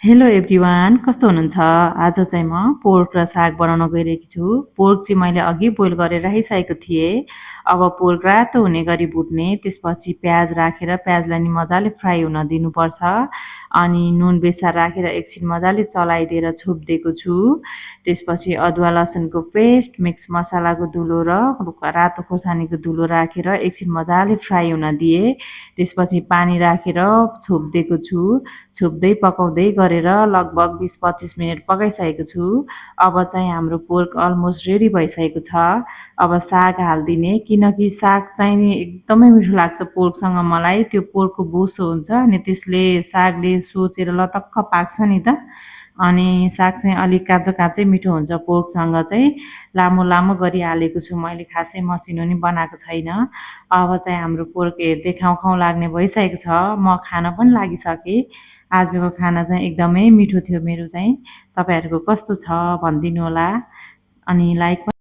Hello everyone, कस्तो हुनुहुन्छ? आज चाहिँ म पोर्क र साग बनाउन गइरहेकी छु। पोर्क चाहिँ मैले अघि बोइल गरेर राखिसकेको थिएँ। अब पोर्क रातो हुने गरी भुट्ने, त्यसपछि प्याज राखेर प्याजलाई नि मजाले फ्राई हुन दिनुपर्छ। अनि नुन बेसार राखेर एकछिन मजाले चलाइदिएर छोपिदिएको छु। त्यसपछि अदुवा लसुनको पेस्ट, मिक्स मसालाको धुलो र रातो खोर्सानीको धुलो राखेर एकछिन मजाले फ्राई हुन दिएँ। त्यसपछि पानी राखेर छोपिदिएको छु। छोप्दै पकाउँदै गरेर लगभग 20-25 मिनट पकाइसकेको छु। अब चाहिँ हाम्रो पोर्क अलमोस्ट रेडी भइसकेको छ। अब साग हालिदिने, किनकि साग चाहिँ एकदमै मिठो लाग्छ पोर्कसँग मलाई। त्यो पोर्कको बोसो हुन्छ अनि त्यसले सागले सोचेर लतक्क पाक्छ नि त। अनि साग चाहिँ अलिक काँचो काँचै मिठो हुन्छ पोर्कसँग चाहिँ। लामो लामो गरी हालेको छु मैले, खासै मसिनो नि बनाएको छैन। अब चाहिँ हाम्रो पोर्क हेर्दै खाउँ खाउँ लाग्ने भइसकेको छ। म खान पनि लागिसकेँ। आजको खाना चाहिँ एकदमै मिठो थियो मेरो चाहिँ। तपाईहरुको कस्तो छ भनिदिनु होला। अनि लाइक